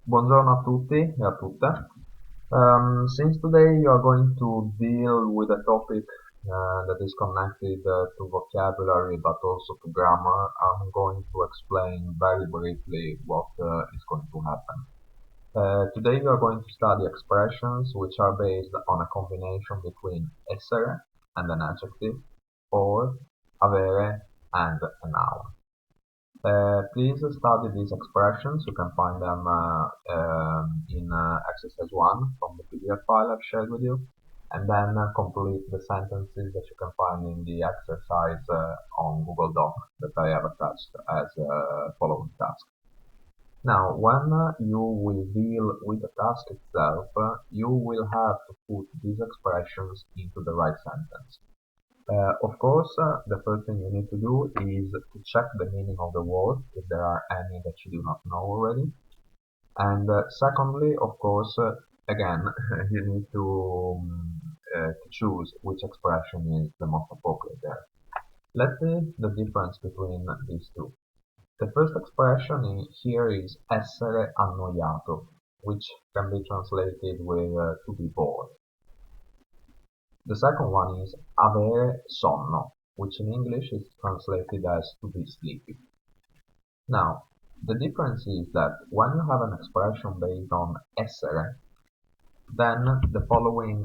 Buongiorno a tutti e a tutte. Since today you are going to deal with a topic that is connected to vocabulary but also to grammar, I'm going to explain very briefly what is going to happen. Today we are going to study expressions which are based on a combination between essere and an adjective or avere and a noun. Please study these expressions. You can find them in exercise 1 from the PDF file I've shared with you, and then complete the sentences that you can find in the exercise on Google Doc that I have attached as a following task. Now, when you will deal with the task itself, you will have to put these expressions into the right sentence. Of course, the first thing you need to do is to check the meaning of the word if there are any that you do not know already. And secondly, of course, again, you need to choose which expression is the most appropriate there. Let's see the difference between these two. The first expression here is essere annoiato, which can be translated with to be bored. The second one is avere sonno, which in English is translated as to be sleepy. Now, the difference is that when you have an expression based on essere, then the following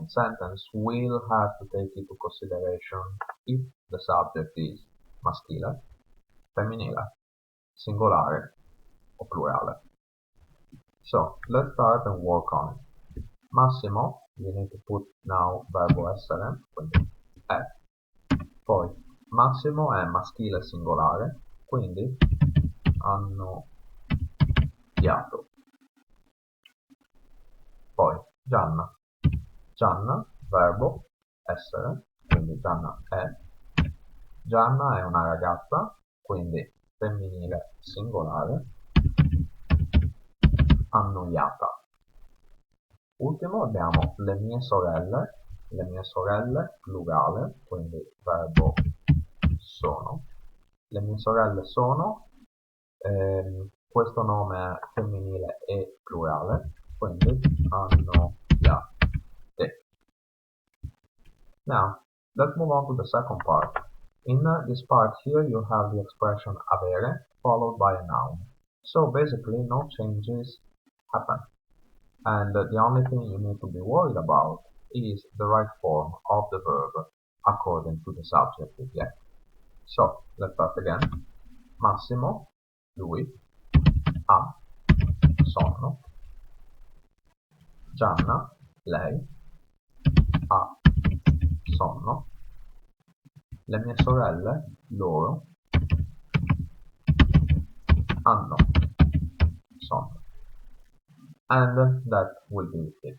sentence will have to take into consideration if the subject is maschile, femminile, singolare, or plurale. So, let's start and work on it. Massimo, you need to put now verbo essere, quindi è. Poi Massimo è maschile singolare, quindi annoiato. Poi Gianna, Gianna, verbo essere, quindi Gianna è. Gianna è una ragazza, quindi femminile singolare, annoiata. Ultimo abbiamo le mie sorelle plurale, quindi verbo sono. Le mie sorelle sono, questo nome è femminile e plurale, quindi annoiate. Now, let's move on to the second part. In this part here you have the expression avere followed by a noun. So basically no changes happen. And the only thing you need to be worried about is the right form of the verb according to the subject we get. So, let's start again. Massimo, lui, ha sonno. Gianna, lei, ha sonno. Le mie sorelle, loro, hanno sonno. And that will be it.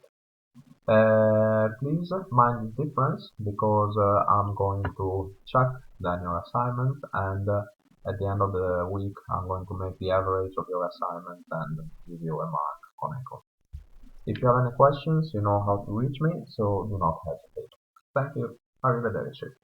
Please mind the difference because I'm going to check then your assignment and at the end of the week I'm going to make the average of your assignment and give you a mark on echo. If you have any questions, you know how to reach me, so do not hesitate. Thank you. Arrivederci.